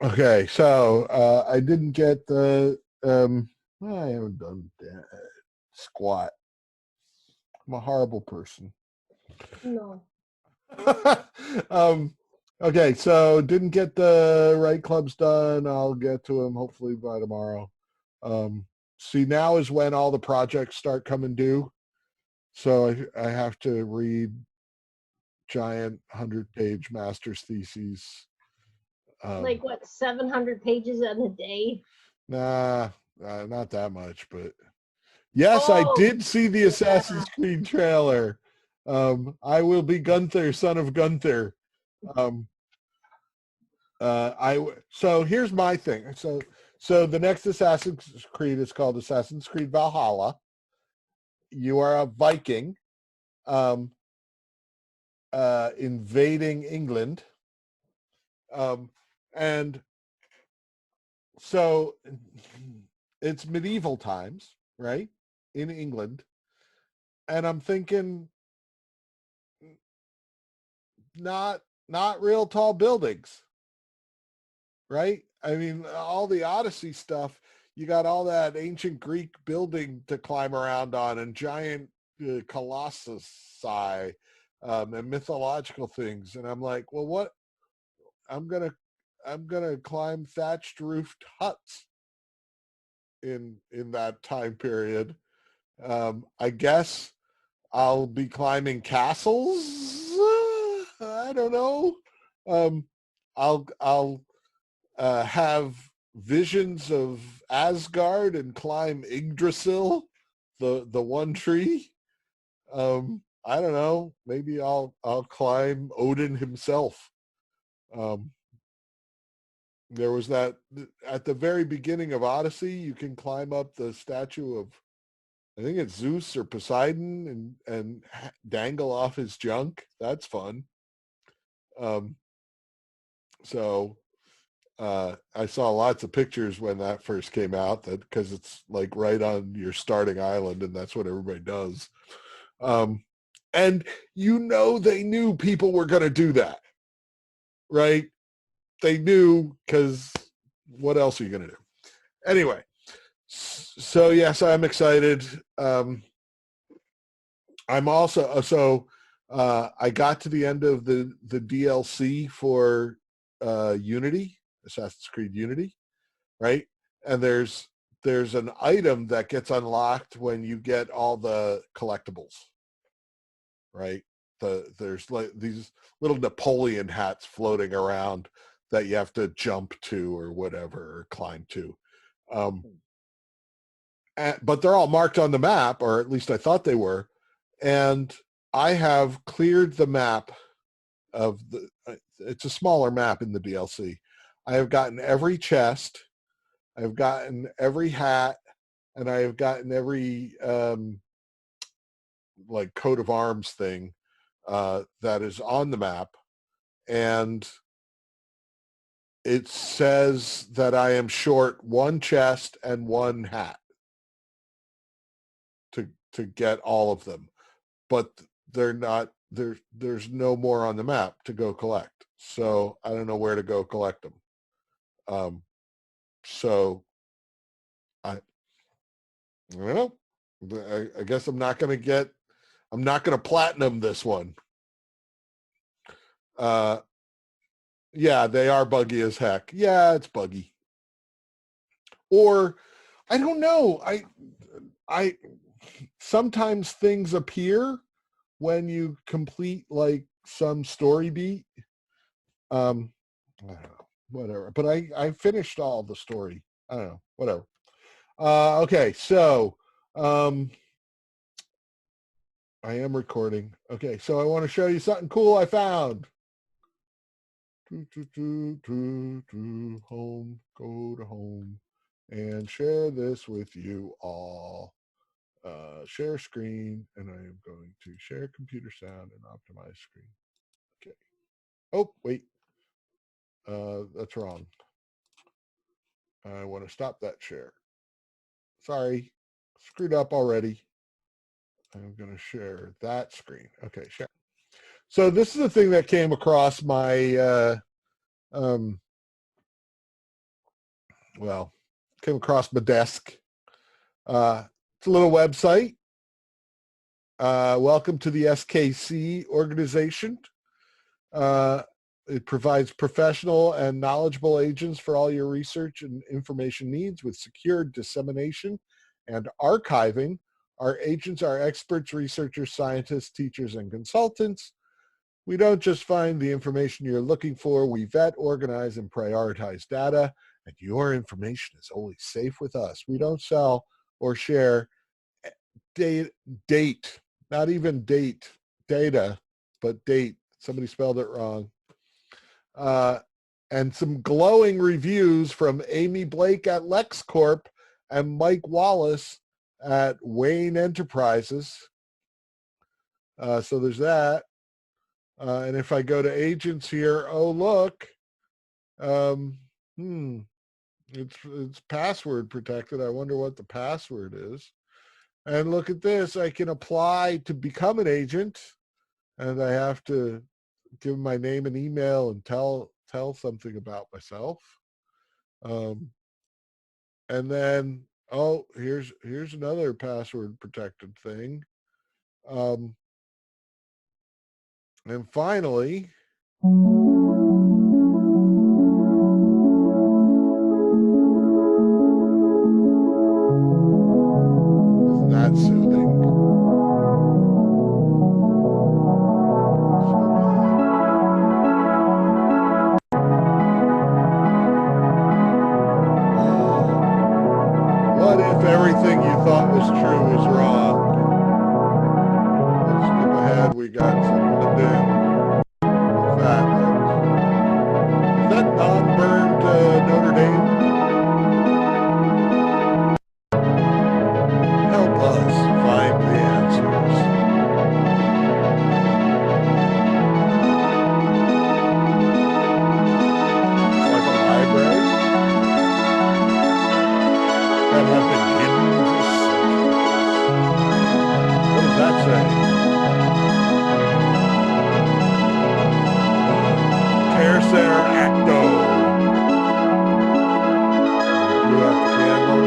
Okay, so I didn't get the I haven't done squat. I'm a horrible person. No. um, okay, so didn't get the right clubs done. I'll get to them hopefully by tomorrow. Um, see, now is when all the projects start coming due. So I have to read giant 100-page master's theses. Like what, 700 pages in a day? Nah, not that much, but yes, I Oh, did see the yeah. Assassin's Creed trailer. I will be Gunther, son of Gunther. Um, so here's my thing. So the next Assassin's Creed is called Assassin's Creed Valhalla. You are a Viking um, invading England, and so it's medieval times, right, in England. And I'm thinking, not not real tall buildings, right? I mean, all the Odyssey stuff, you got all that ancient Greek building to climb around on and giant colossi and mythological things. And I'm like, well, what? I'm gonna I'm gonna climb thatched roofed huts in that time period. I guess I'll be climbing castles. I don't know. Um, I'll have visions of Asgard and climb Yggdrasil, the one tree. I don't know. Maybe I'll climb Odin himself. Um, there was that at the very beginning of Odyssey. You can climb up the statue of, I think it's Zeus or Poseidon, and dangle off his junk. That's fun. Um, so I saw lots of pictures when that first came out, that because it's like right on your starting island, and that's what everybody does. Um, and they knew people were going to do that, right? They knew, because what else are you going to do? Anyway, so yes, I'm excited. I'm also I got to the end of the DLC for Unity, Assassin's Creed Unity, right? And there's an item that gets unlocked when you get all the collectibles, right? There's like these little Napoleon hats floating around that you have to jump to or whatever, or climb to. Um, but they're all marked on the map, or at least I thought they were. And I have cleared the map of the. It's a smaller map in the DLC. I have gotten every chest. I've gotten every hat, and I have gotten every like coat of arms thing that is on the map, and it says that I am short one chest and one hat to get all of them, but they're not there. There's no more on the map to go collect, so I don't know where to go collect them. Um, so I don't know. I guess I'm not going to platinum this one. Uh, yeah, they are buggy as heck. Yeah, it's buggy. Or I don't know. I sometimes things appear when you complete like some story beat. I don't know, whatever. But I finished all the story. I don't know, whatever. Okay, so um, I am recording. Okay, so I want to show you something cool I found. Home, go to home, and share this with you all. Share screen, and I am going to share computer sound and optimize screen. Okay. Oh, wait. That's wrong. I want to stop that share. Sorry. Screwed up already. I'm going to share that screen. Okay, share. So this is the thing that came across my um, well, came across my desk. It's a little website. Welcome to the SKC organization. It provides professional and knowledgeable agents for all your research and information needs with secure dissemination and archiving. Our agents are experts, researchers, scientists, teachers, and consultants. We don't just find the information you're looking for. We vet, organize, and prioritize data, and your information is always safe with us. We don't sell or share date, not even data, but date. Somebody spelled it wrong. And some glowing reviews from Amy Blake at LexCorp and Mike Wallace at Wayne Enterprises. So there's that. And if I go to agents here, oh, look, it's password protected. I wonder what the password is. And look at this. I can apply to become an agent, and I have to give my name and email and tell something about myself. And then, oh, here's another password protected thing. And finally, isn't that soothing? What if everything you thought was true was wrong? Let's skip ahead. We got some London. What's that? Is that non-burned Notre Dame? Help us find the answers. It's like a library that have been hidden for centuries. What does that say? Tercer acto. Blew out the candle.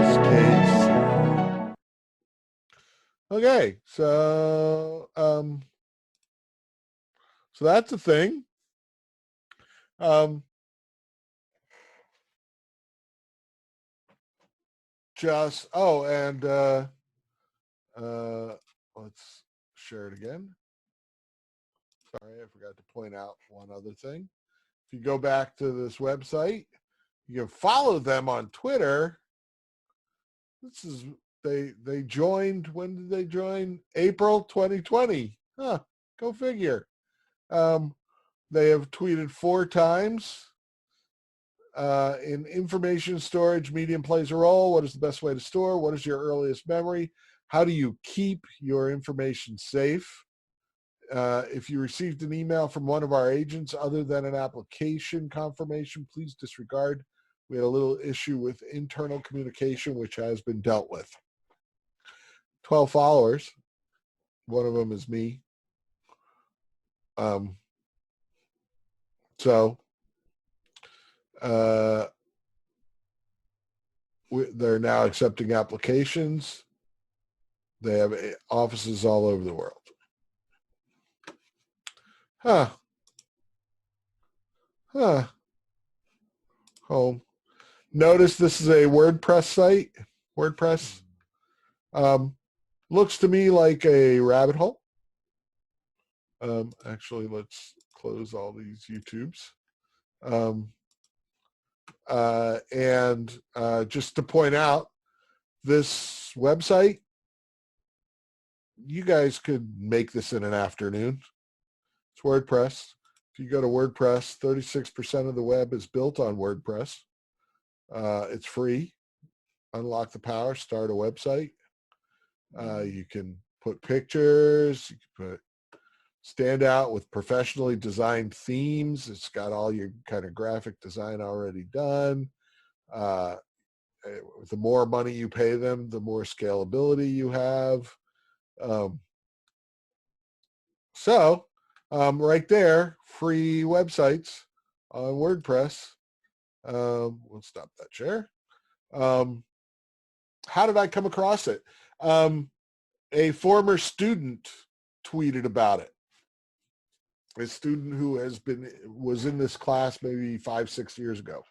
SKC. Okay, so that's a thing. Let's share it again. Sorry, I forgot to point out one other thing. If you go back to this website, you can follow them on Twitter. They joined, when did they join? April 2020. Huh, go figure. They have tweeted 4 times. In information storage, medium plays a role. What is the best way to store? What is your earliest memory? How do you keep your information safe? If you received an email from one of our agents other than an application confirmation, please disregard. We had a little issue with internal communication, which has been dealt with. 12 followers. One of them is me. They're now accepting applications. They have offices all over the world. Home. Notice this is a WordPress site. WordPress. Looks to me like a rabbit hole. Actually, let's close all these YouTubes. Just to point out, this website, you guys could make this in an afternoon. It's WordPress. If you go to WordPress, 36% of the web is built on WordPress. It's free. Unlock the power, start a website. You can put pictures. You can put stand out with professionally designed themes. It's got all your kind of graphic design already done. The more money you pay them, the more scalability you have. So right there, free websites on WordPress. We'll stop that share. How did I come across it? A former student tweeted about it. A student who was in this class maybe 5-6 years ago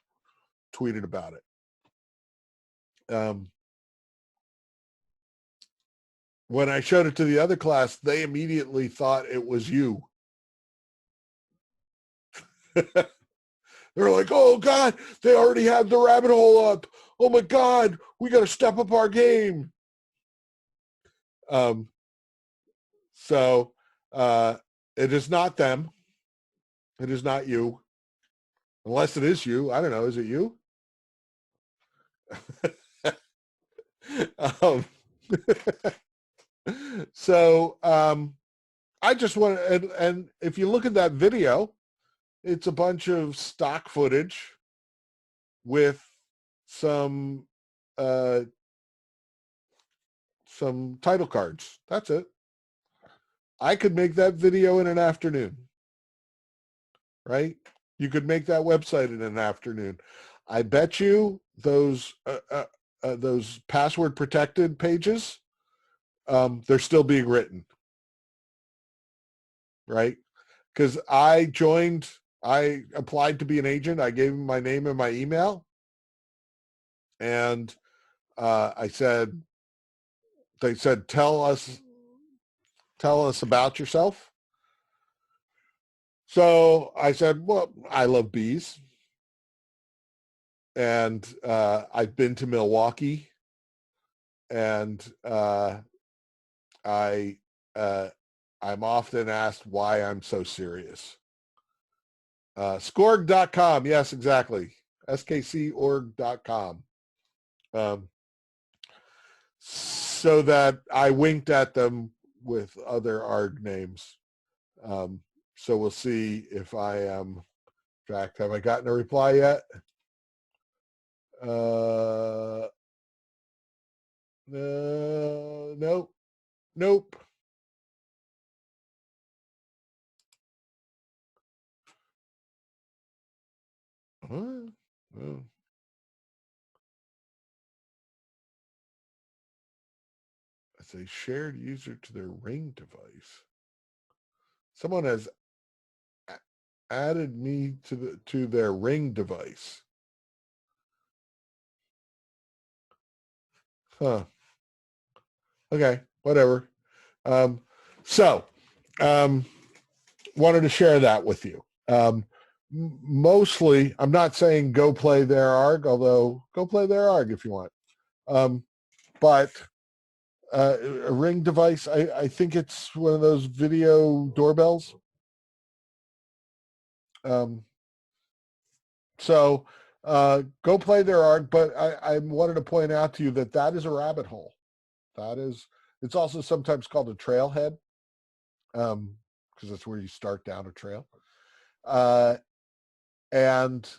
tweeted about it. When I showed it to the other class, they immediately thought it was you. They're like, oh God, they already have the rabbit hole up. Oh my God, we got to step up our game. So it is not them. It is not you. Unless it is you. I don't know. Is it you? um, so I just want to, and if you look at that video, it's a bunch of stock footage with some title cards. That's it. I could make that video in an afternoon, right? You could make that website in an afternoon. I bet you those password protected pages, they're still being written, right? Because I applied to be an agent. I gave them my name and my email, and they said, tell us about yourself. So I said, well, I love bees. And I've been to Milwaukee, and I'm often asked why I'm so serious. Skorg.com. Yes, exactly. skcorg.com. So that I winked at them with other ARG names. So we'll see if I am. In fact, have I gotten a reply yet? Nope. Nope. Huh? Oh. As a shared user to their Ring device. Someone has added me to their Ring device. Huh. Okay, whatever. So, wanted to share that with you. Mostly, I'm not saying go play their ARG, although go play their ARG if you want. But a Ring device, I think it's one of those video doorbells. So go play their ARG, but I wanted to point out to you that is a rabbit hole. It's also sometimes called a trailhead, because that's where you start down a trail. And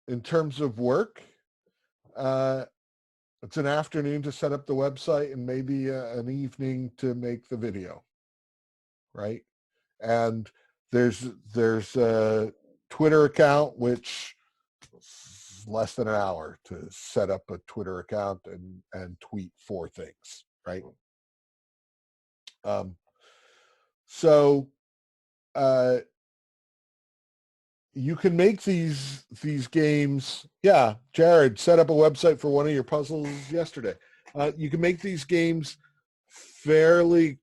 in terms of work, it's an afternoon to set up the website and maybe an evening to make the video, right? And there's a Twitter account, which is less than an hour to set up a Twitter account and tweet 4 things, right? So you can make these games. Yeah, Jared set up a website for one of your puzzles yesterday. You can make these games fairly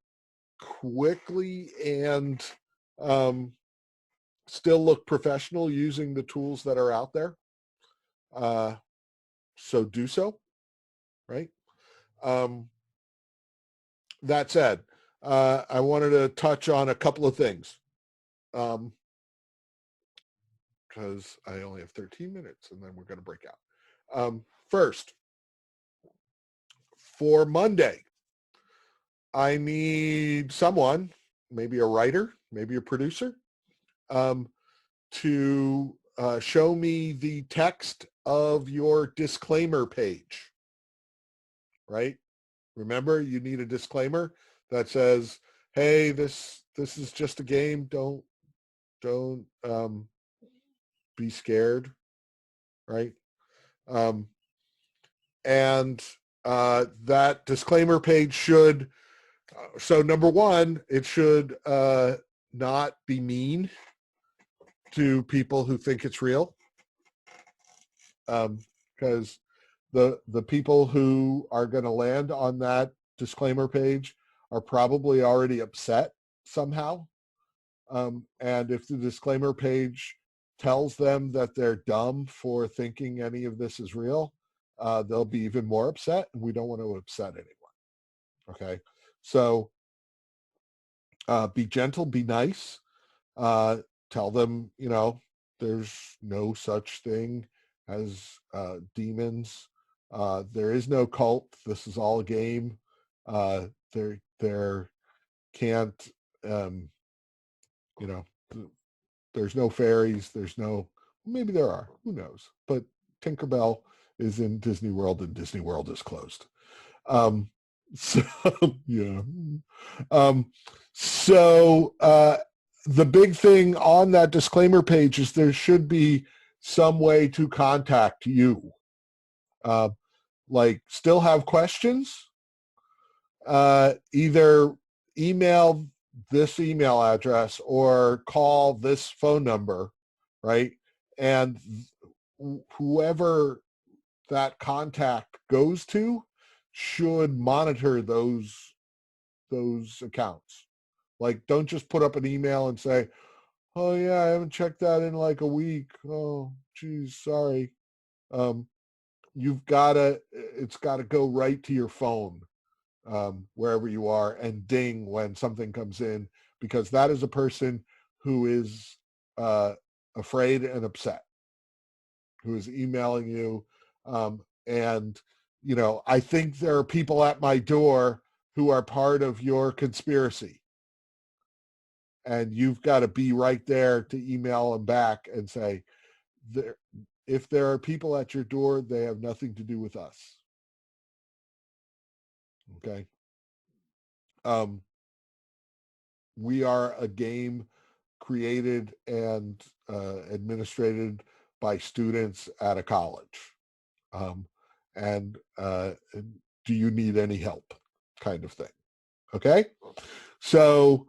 quickly and still look professional using the tools that are out there. So do so, right? That said, I wanted to touch on a couple of things. Because I only have 13 minutes and then we're going to break out. First, for Monday, I need someone, maybe a writer, maybe a producer, to show me the text of your disclaimer page, right? Remember, you need a disclaimer that says, hey, this this is just a game. Don't be scared, right? And that disclaimer page should, so number one, it should not be mean to people who think it's real, because the people who are going to land on that disclaimer page are probably already upset somehow. And if the disclaimer page tells them that they're dumb for thinking any of this is real, they'll be even more upset, and we don't want to upset anyone. Okay, so be gentle, be nice. Tell them, there's no such thing as demons. There is no cult. This is all a game. There can't, you know, there's no fairies. There's no, maybe there are. Who knows? But Tinkerbell is in Disney World, and Disney World is closed. So yeah. So the big thing on that disclaimer page is there should be some way to contact you. Like, still have questions? Either email this email address or call this phone number, right? And whoever that contact goes to should monitor those accounts. Like, don't just put up an email and say, oh yeah, I haven't checked that in like a week. Oh geez, sorry. It's gotta go right to your phone, wherever you are, and ding when something comes in, because that is a person who is afraid and upset, who is emailing you. And I think there are people at my door who are part of your conspiracy, and you've got to be right there to email them back and say, if there are people at your door, they have nothing to do with us. Okay. We are a game created and administrated by students at a college. And do you need any help, kind of thing. Okay. So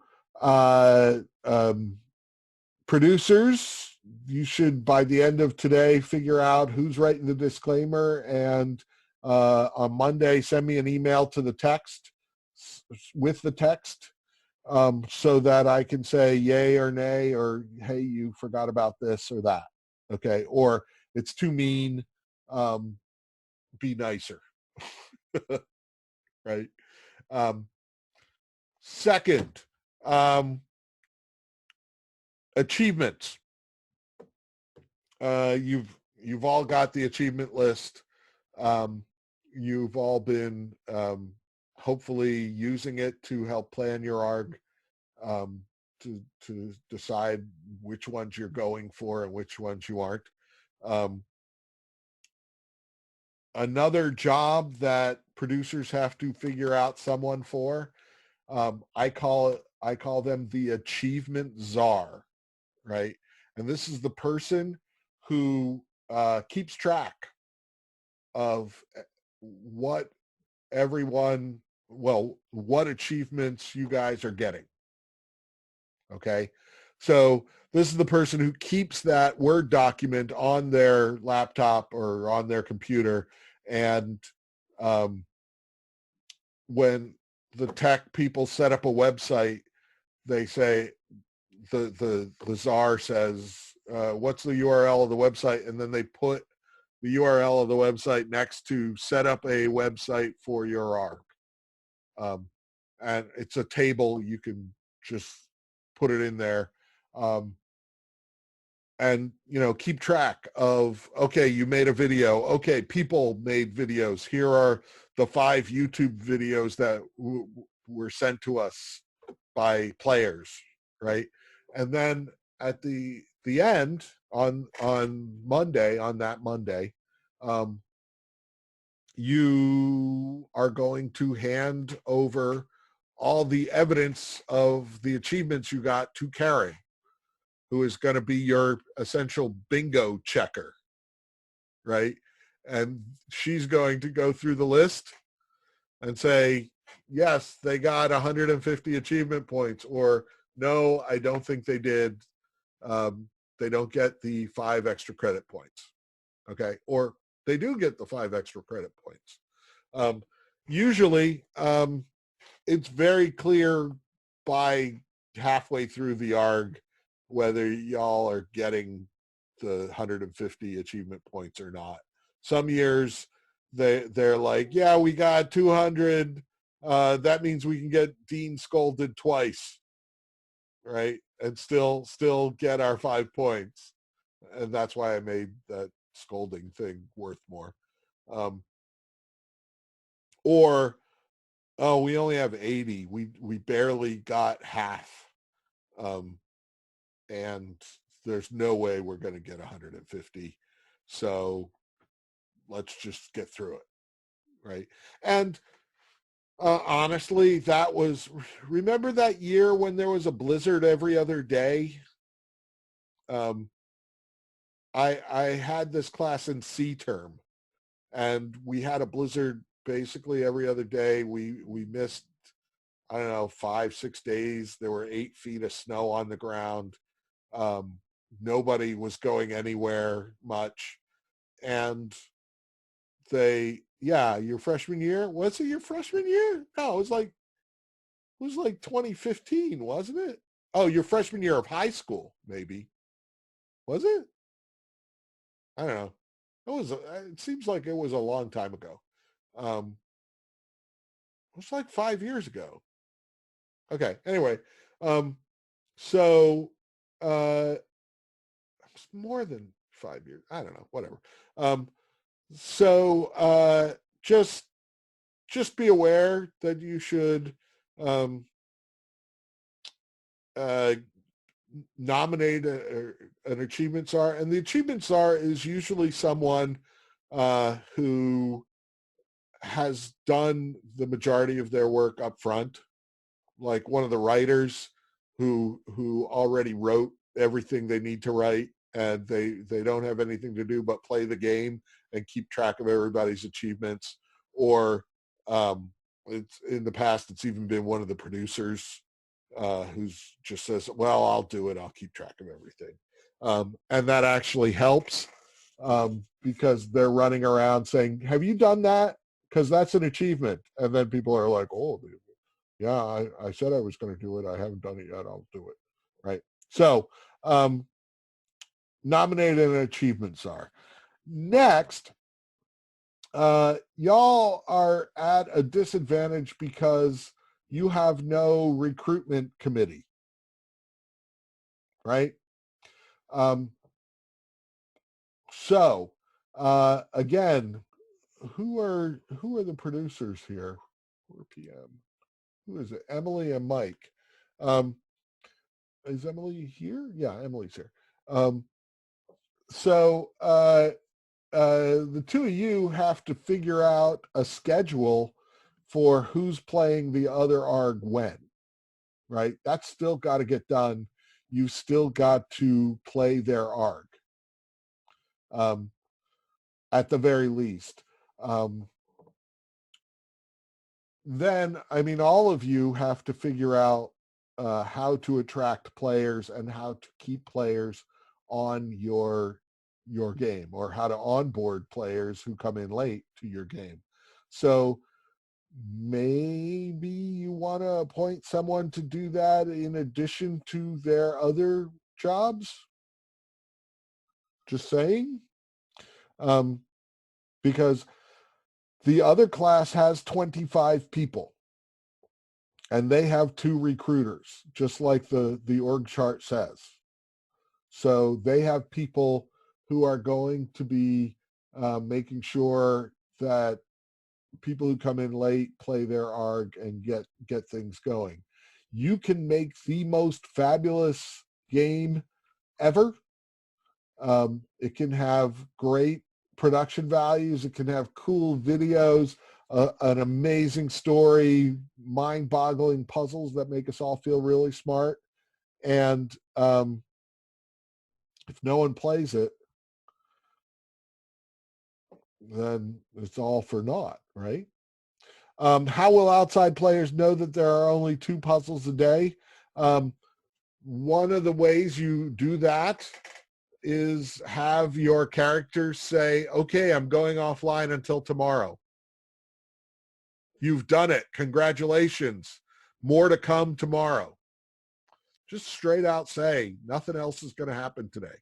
producers, you should, by the end of today, figure out who's writing the disclaimer, and on Monday, send me an email to the text with the text, so that I can say yay or nay, or hey, you forgot about this or that. Okay. Or it's too mean. Be nicer. Right. Second, achievements. You've all got the achievement list. You've all been hopefully using it to help plan your ARG, to decide which ones you're going for and which ones you aren't. Another job that producers have to figure out someone for, I call them the achievement czar, right? And this is the person who keeps track of what what achievements you guys are getting. Okay. So this is the person who keeps that Word document on their laptop or on their computer. And when the tech people set up a website, they say, the czar says, what's the URL of the website? And then they put the URL of the website next to set up a website for your ARG. And it's a table. You can just put it in there. And, keep track of, okay, you made a video. Okay, people made videos. Here are the 5 YouTube videos that were sent to us by players, right? And then at the end, on that Monday, you are going to hand over all the evidence of the achievements you got to Karen, who is going to be your essential bingo checker, right? And she's going to go through the list and say, yes, they got 150 achievement points, or no, I don't think they did. They don't get the 5 extra credit points, okay? Or they do get the 5 extra credit points. Usually, it's very clear by halfway through the ARG whether y'all are getting the 150 achievement points or not. Some years they're like, yeah, we got 200. That means we can get Dean scolded twice, right? And still get our 5 points. And that's why I made that scolding thing worth more. Or, oh, we only have 80. We barely got half. And there's no way we're going to get 150. So let's just get through it, right? And honestly, that was, remember that year when there was a blizzard every other day? I had this class in C term, and we had a blizzard basically every other day. We missed, I don't know, 5-6 days. There were 8 feet of snow on the ground. Nobody was going anywhere much. And your freshman year, was it your freshman year? No, it was like 2015, wasn't it? Oh, your freshman year of high school, maybe. Was it? I don't know. It seems like it was a long time ago. It was like 5 years ago. Okay. Anyway, so it's more than 5 years. I don't know. Whatever. So just be aware that you should uh, nominate an achievement czar, and the achievement czar is usually someone who has done the majority of their work up front, like one of the writers who already wrote everything they need to write, and they don't have anything to do but play the game and keep track of everybody's achievements. Or it's in the past, it's even been one of the producers who's just says, well, I'll do it. I'll keep track of everything. And that actually helps because they're running around saying, have you done that? Because that's an achievement. And then people are like, oh, yeah, I said I was going to do it. I haven't done it yet. I'll do it. Right. So nominated an achievement czar. Next, y'all are at a disadvantage because you have no recruitment committee, right? So again, who are the producers here? 4 p.m. Who is it? Emily and Mike. Is Emily here? Yeah, Emily's here. So the two of you have to figure out a schedule for who's playing the other ARG when, right? That's still got to get done. You've still got to play their ARG at the very least. Then, I mean, all of you have to figure out how to attract players and how to keep players on your game, or how to onboard players who come in late to your game. So maybe you want to appoint someone to do that in addition to their other jobs. Just saying. Because the other class has 25 people. And they have 2 recruiters, just like the org chart says. So they have people who are going to be making sure that people who come in late play their ARG and get things going. You can make the most fabulous game ever. It can have great production values. It can have cool videos. an amazing story, mind-boggling puzzles that make us all feel really smart. And if no one plays it, then it's all for naught, right? How will outside players know that there are only 2 puzzles a day? One of the ways you do that is have your characters say, okay, I'm going offline until tomorrow. You've done it. Congratulations. More to come tomorrow. Just straight out say, nothing else is going to happen today.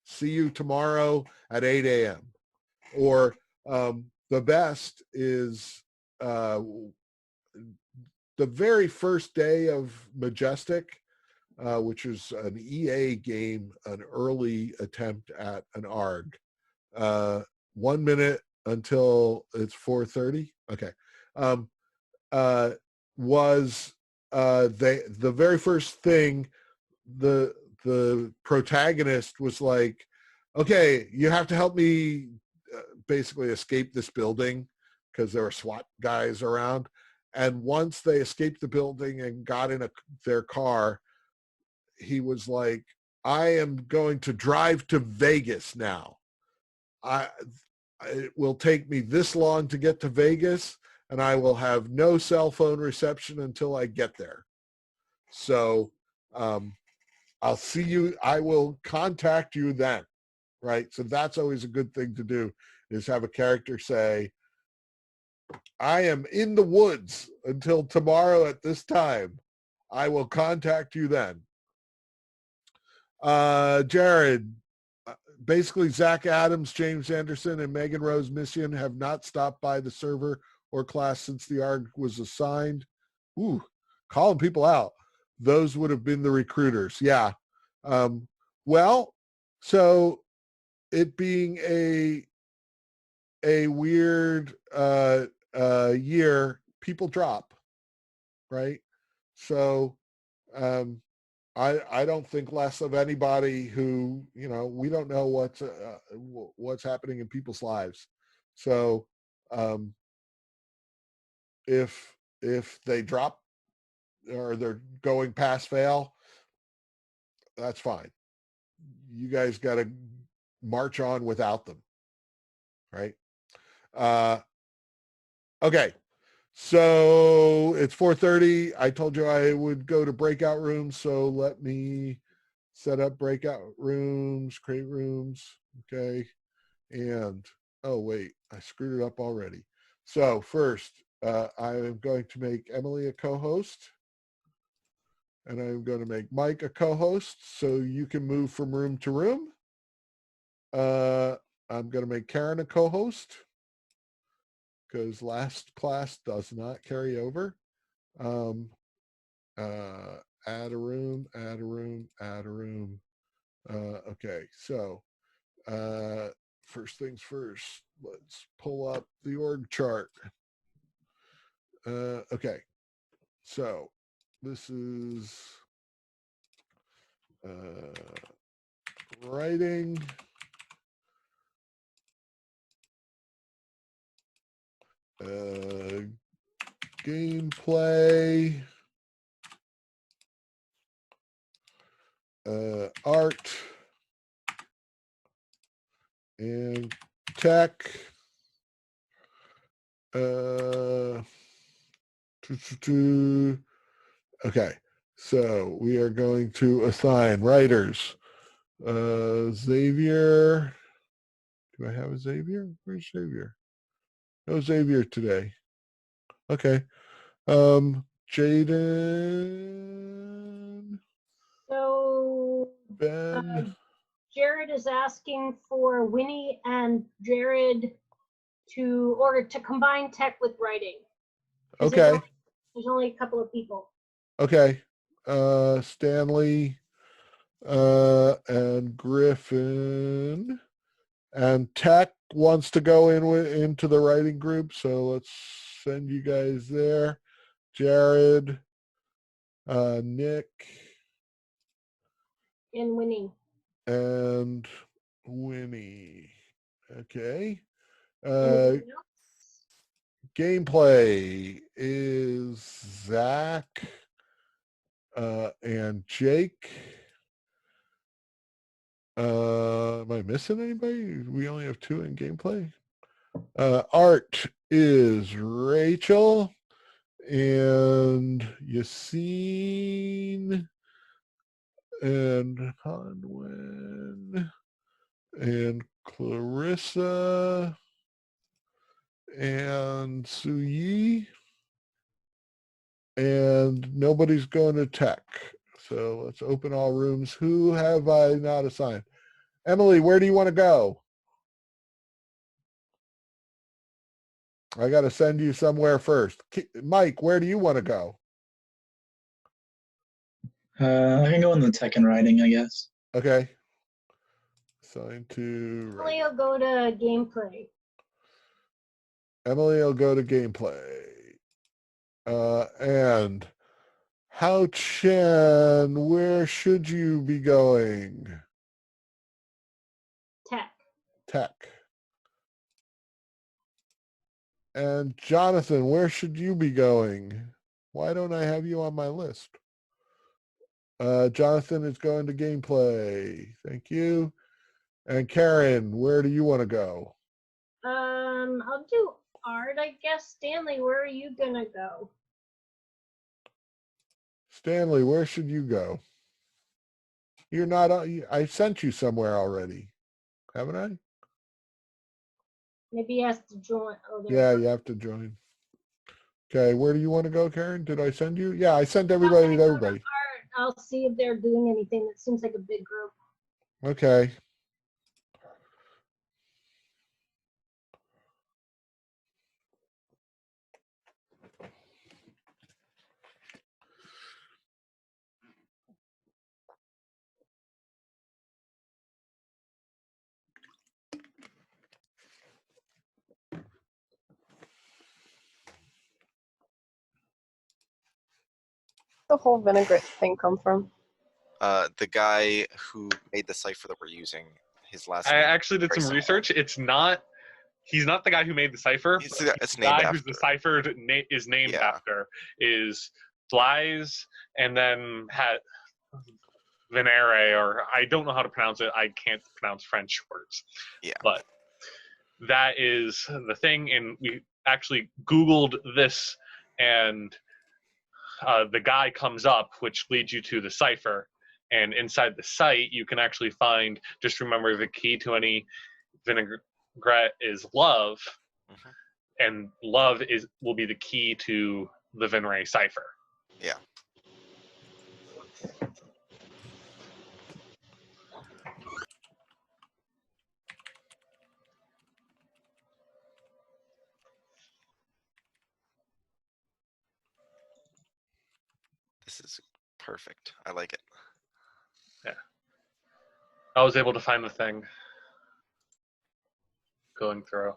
See you tomorrow at 8 a.m. Or the best is the very first day of Majestic, which is an EA game, an early attempt at an ARG. 1 minute until it's 4:30. Okay. Was the very first thing the protagonist was like, okay, you have to help me basically escape this building because there were SWAT guys around. And once they escaped the building and got in their car, he was like, I am going to drive to Vegas now. It will take me this long to get to Vegas, and I will have no cell phone reception until I get there. So I'll see you. I will contact you then, right? So that's always a good thing to do, is have a character say, I am in the woods until tomorrow at this time. I will contact you then. Jared, basically Zach Adams, James Anderson, and Megan Rose Mission have not stopped by the server or class since the ARG was assigned. Ooh, calling people out. Those would have been the recruiters. Yeah. Well, so it being a weird year, people drop, right? So I don't think less of anybody who, we don't know what's happening in people's lives. So if they drop or they're going pass fail, that's fine. You guys got to march on without them, right? Okay. So it's 4:30. I told you I would go to breakout rooms. So let me set up breakout rooms, create rooms. Okay. And, oh, wait, I screwed it up already. So first, I am going to make Emily a co-host. And I'm going to make Mike a co-host so you can move from room to room. I'm going to make Karen a co-host because last class does not carry over. Add a room, add a room, add a room. Okay, so first things first, let's pull up the org chart. Okay, so this is writing. Gameplay, art, and tech. Okay, so we are going to assign writers. Xavier. Do I have a Xavier? Where's Xavier? No Xavier today. Okay. Jaden. So Ben. Jared is asking for Winnie and Jared to combine tech with writing. Okay. There's only a couple of people. Okay. Stanley and Griffin. And Tech wants to go into the writing group, so let's send you guys there. Jared, Nick, and Winnie. And Winnie. Okay. Gameplay is Zach and Jake. Am I missing anybody? We only have 2 in gameplay. Art is Rachel and Yassine and Hanwen and Clarissa and Suyi, and nobody's going to tech. So let's open all rooms. Who have I not assigned? Emily, where do you want to go? I got to send you somewhere first. Mike, where do you want to go? I can go in the tech and writing, I guess. Okay. Assign to Emily will go to gameplay. Emily will go to gameplay. And Hao Chen, where should you be going? Tech. Tech. And Jonathan, where should you be going? Why don't I have you on my list? Jonathan is going to gameplay. Thank you. And Karen, where do you want to go? I'll do art, I guess. Stanley, where are you gonna go? Stanley, where should you go? You're not, I sent you somewhere already, haven't I? Maybe he has to join. Oh, there Yeah, you you have to join. Okay, where do you want to go, Karen? Did I send you? Yeah, I sent everybody to everybody. Art. I'll see if they're doing anything. That seems like a big group. Okay. The whole vinaigrette thing come from? The guy who made the cipher that we're using, his last I name. actually did some research. He's not the guy who made the cipher. It's The named guy after. who's the cipher is named after is Flies, and then had Venere, or I don't know how to pronounce it. I can't pronounce French words. Yeah. But that is the thing, and we actually Googled this, and the guy comes up, which leads you to the cipher. And inside the site, you can actually find, just remember the key to any vinaigrette is love, and love will be the key to the Venere cipher. Yeah. This is perfect. I like it. Yeah. I was able to find the thing going through.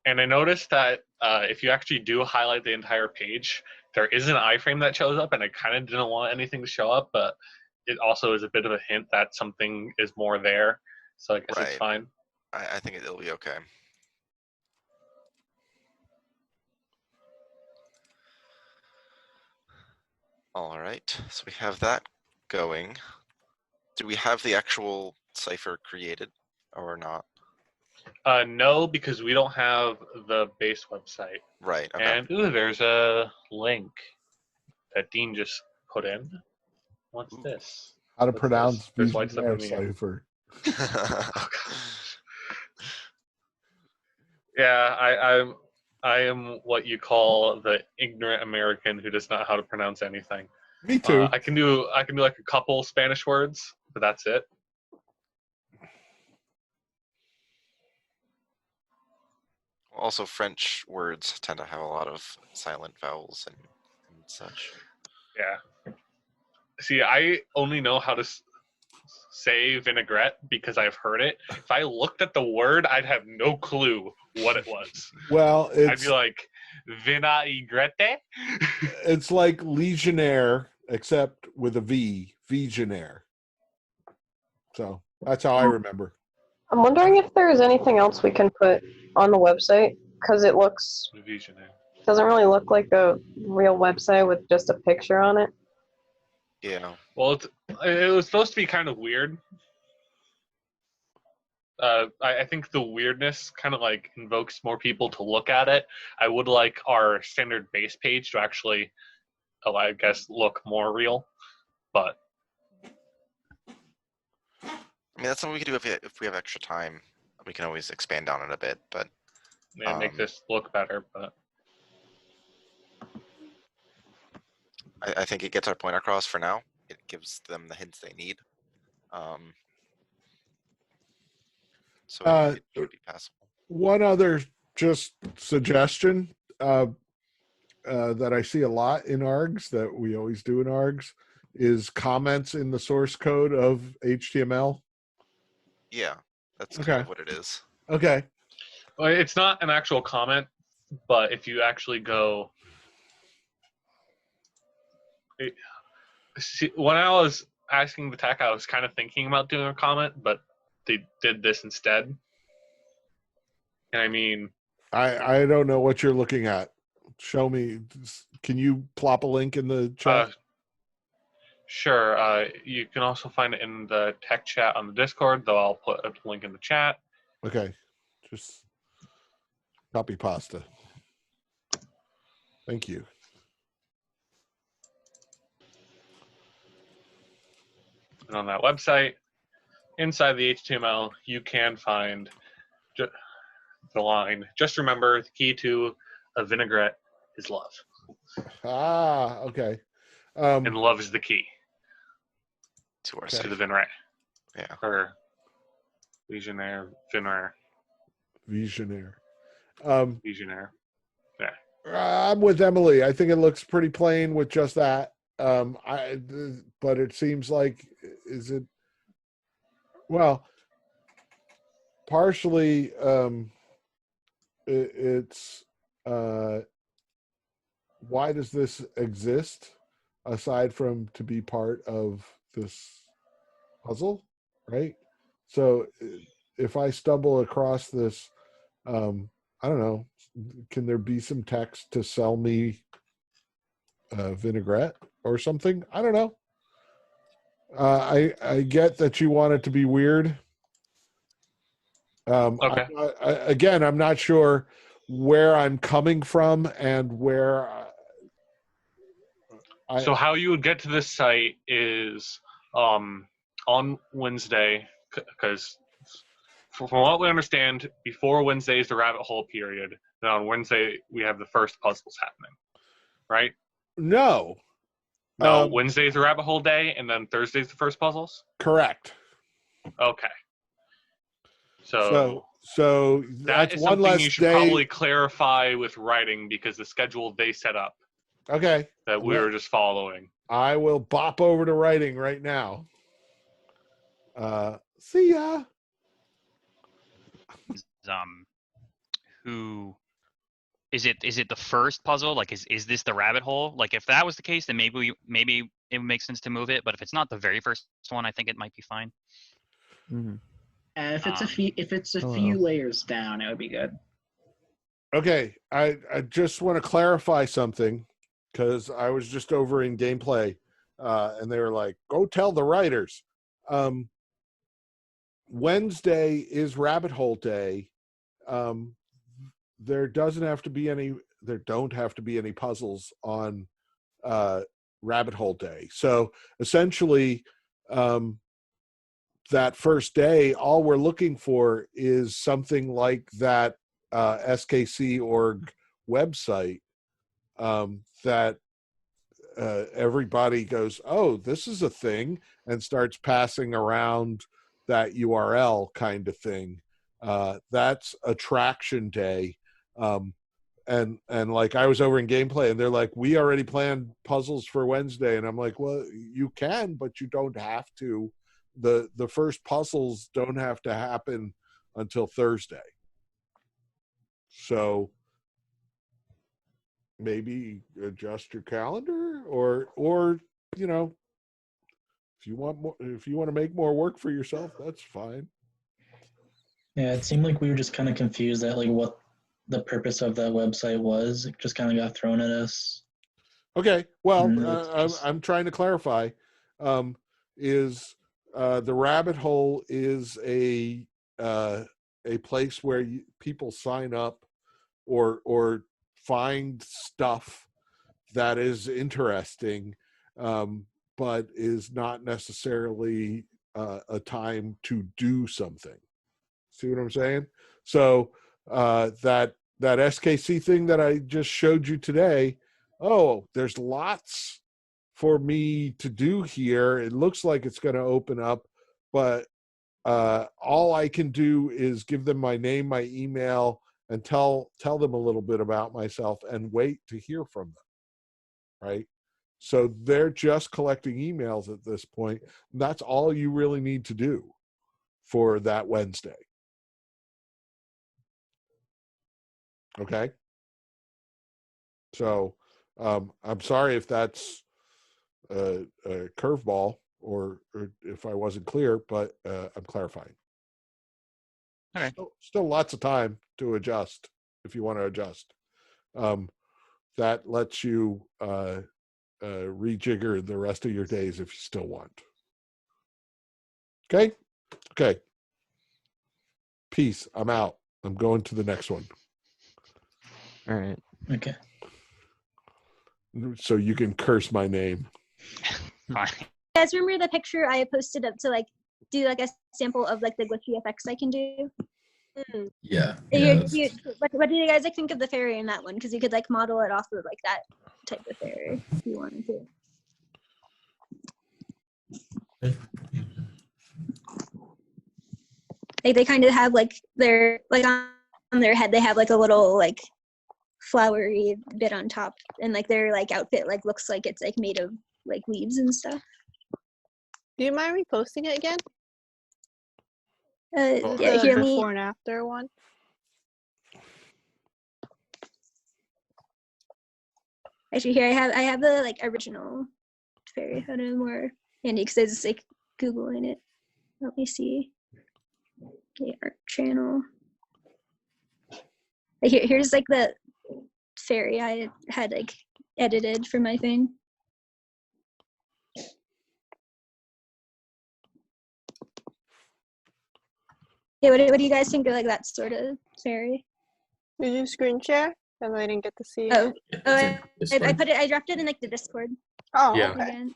And I noticed that if you actually do highlight the entire page, there is an iframe that shows up, and I kind of didn't want anything to show up, but it also is a bit of a hint that something is more there. So I guess it's fine. I think it'll be okay. All right, so we have that going. Do we have the actual cipher created or not? No, because we don't have the base website. Right. Okay. And there's a link that Dean just put in. What's this? How to pronounce There's white stuff in the cipher. Oh, gosh. Yeah, I am what you call the ignorant American who does not know how to pronounce anything. Me too. I can do like a couple Spanish words, but that's it. Also, French words tend to have a lot of silent vowels and such. Yeah. See, I only know how to say vinaigrette because I've heard it. If I looked at the word, I'd have no clue what it was. Well, I'd be like, vinaigrette? It's like Legionnaire, except with a V, Legionnaire. So that's how I remember. I'm wondering if there's anything else we can put on the website because it looks Visionaire. doesn't really look like a real website with just a picture on it. Yeah. Well, it was supposed to be kind of weird. I think the weirdness kind of like invokes more people to look at it. I would like our standard base page to actually, I guess, look more real. But I mean, that's something we can do if we have extra time. We can always expand on it a bit, but make this look better. But I think it gets our point across for now. It gives them the hints they need. So it should be passable. One other just suggestion that I see a lot in ARGs that we always do in ARGs is comments in the source code of HTML. Yeah, that's Okay. kind of what it is. Okay. well, it's not an actual comment, but if you actually go, when I was asking the tech, I was kind of thinking about doing a comment, but they did this instead. And I mean, I don't know what you're looking at. Show me. Can you plop a link in the chat? sure. You can also find it in the tech chat on the Discord, though I'll put a link in the chat. Okay. Just copy pasta. Thank you. And on that website, inside the HTML, you can find the line. Just remember, the key to a vinaigrette is love. Ah, okay. And love is the key To our Okay. to site. the vinaigrette. Yeah. Or Legionnaire, Vinaigrette, Visionaire. Legionnaire. I'm with Emily. I think it looks pretty plain with just that. But it seems like, is it? Well, partially, it's why does this exist aside from to be part of this puzzle, right? So if I stumble across this, I don't know, can there be some text to sell me vinaigrette or something? I don't know. I get that you want it to be weird. Okay. Again, I'm not sure where I'm coming from and where So how you would get to this site is on Wednesday, because from what we understand, before Wednesday is the rabbit hole period. Then on Wednesday we have the first puzzles happening, right? no. No, Wednesday is the rabbit hole day, and then Thursday's the first puzzles. Correct. Okay. So that that's is one something less you should day. probably clarify with writing, because the schedule they set up Okay. that we were just following. I will bop over to writing right now. See ya. Who is it? Is it the first puzzle? Like, is this the rabbit hole? Like, if that was the case, then maybe it would make sense to move it. But if it's not the very first one, I think it might be fine. Mm-hmm. And if it's a few layers down, it would be good. Okay. I just want to clarify something because I was just over in gameplay and they were like, go tell the writers. Wednesday is rabbit hole day. There don't have to be any puzzles on rabbit hole day. So essentially, that first day, all we're looking for is something like that SKC.org website that everybody goes, oh, this is a thing, and starts passing around that URL kind of thing. That's attraction day. And like I was over in gameplay and they're like, we already planned puzzles for Wednesday. And I'm like, well, you can, but you don't have to. The first puzzles don't have to happen until Thursday. So maybe adjust your calendar or you know, if you want to make more work for yourself, that's fine. Yeah, it seemed like we were just kind of confused at like what the purpose of that website was. It just kind of got thrown at us. Okay, well, It's just- I'm trying to clarify. Is the rabbit hole is a place where people sign up or find stuff that is interesting, but is not necessarily a time to do something. See what I'm saying? So that SKC thing that I just showed you today, oh, there's lots for me to do here. It looks like it's going to open up, but all I can do is give them my name, my email, and tell them a little bit about myself and wait to hear from them, right? So they're just collecting emails at this point. That's all you really need to do for that Wednesday. Okay. So I'm sorry if that's a curveball or if I wasn't clear, but I'm clarifying. Okay. Still lots of time to adjust if you want to adjust. That lets you rejigger the rest of your days if you still want. Okay? Okay. Peace. I'm out. I'm going to the next one. All right. Okay. So you can curse my name. Fine. You guys remember the picture I posted up to like do like a sample of like the glitchy effects I can do? Yeah. What do you guys like think of the fairy in that one? Because you could like model it off of like that type of fairy if you wanted to. Like they kind of have like their like on their head they have like a little like flowery bit on top, and like their like outfit like looks like it's like made of like leaves and stuff. Do you mind reposting it again? Yeah, The hear me. before and after one. Actually, here I have the like original fairy photo more handy because I was like googling it. Let me see. Okay, art channel. Here's like the fairy I had like edited for my thing. Yeah, what do you guys think of like that sort of fairy? Did you screen share? Because I didn't get to see Oh, it. I put it. I dropped it in like the Discord. Oh, Yeah. okay. Again.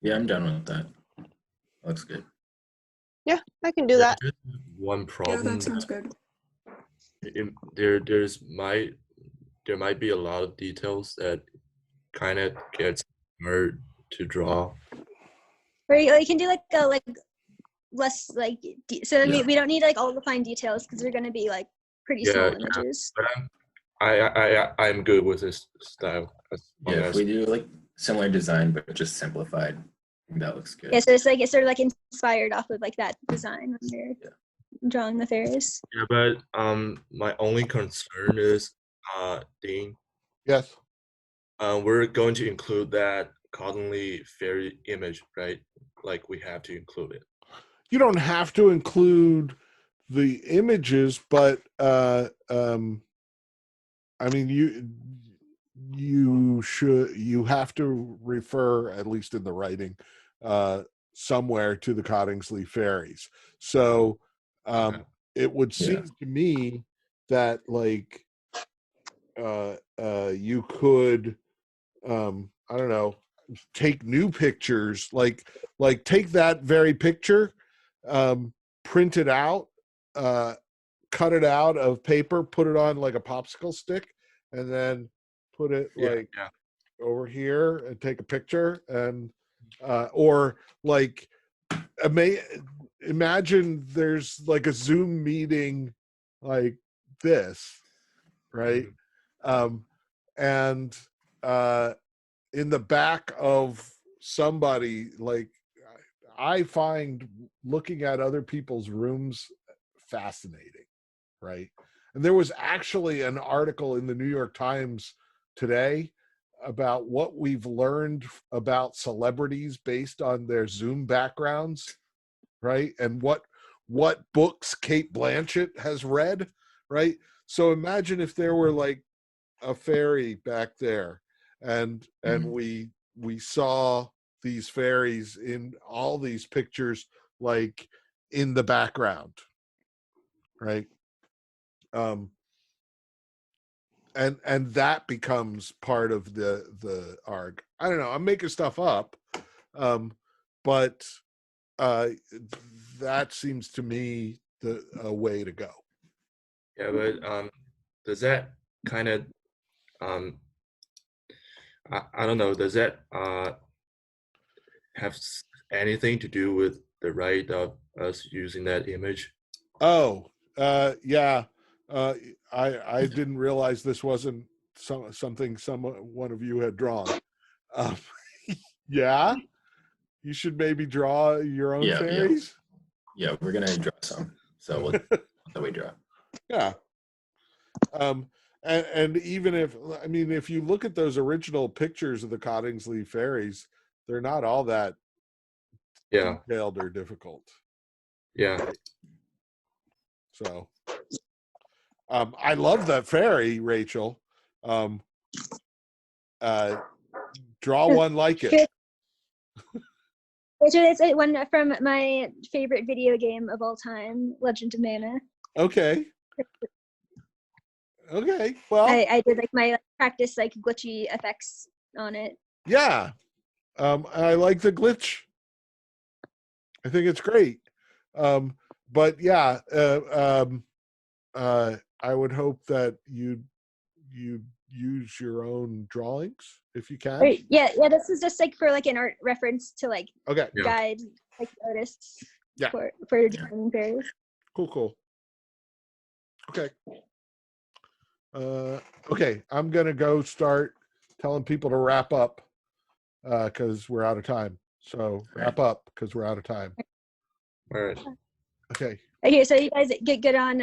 Yeah, I'm done with that. Looks good. Yeah, I can do Yeah, that. just one Yeah, problem. that sounds good. There might be a lot of details that kind of gets hard to draw. Or you can do like a less like so Yeah. we don't need like all the fine details because they're gonna be like pretty small images. But I'm good with this style. As long Yeah, if as we do like similar design but just simplified, I think that looks good. Yeah, so it's sort of like inspired off of like that design when you're drawing the fairies. yeah, but my only concern is Dean. Yes. We're going to include that Cottonly fairy image, right? Like we have to include it. You don't have to include the images, but I mean you have to refer, at least in the writing, somewhere to the Coddingsley fairies. So it would seem to me that like you could I don't know, take new pictures, like take that very picture, print it out, cut it out of paper, put it on like a popsicle stick, and then put it over here and take a picture, and or like imagine there's like a Zoom meeting like this, right? And in the back of somebody, like I find looking at other people's rooms fascinating, right? And there was actually an article in the New York Times today about what we've learned about celebrities based on their Zoom backgrounds, right? And what books Kate Blanchett has read, right? So imagine if there were like a fairy back there, and we saw these fairies in all these pictures, like in the background, right? And that becomes part of the arc. I don't know. I'm making stuff up, but that seems to me a way to go. Yeah, but does that kind of I don't know, does that have anything to do with the right of us using that image? Oh, yeah. I didn't realize this wasn't something one of you had drawn. Um, yeah, you should maybe draw your own Yeah, fairies. Yeah, we're gonna draw some. So we'll that we draw. Yeah. And even if you look at those original pictures of the Coddingsley fairies, they're not all that detailed or difficult. Yeah. So, I love that fairy, Rachel. Draw one like it. It's one from my favorite video game of all time, Legend of Mana. Okay. Okay. Well, I did like my practice like glitchy effects on it. Yeah. I like the glitch. I think it's great. But yeah, I would hope that you use your own drawings if you can. Right. Yeah. This is just like for like an art reference to like guide like artists for drawing fairies. Cool. Okay. Okay, I'm gonna go start telling people to wrap up because we're out of time. So wrap up because we're out of time. All right. Okay. Okay, so you guys get on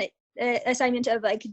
assignment of like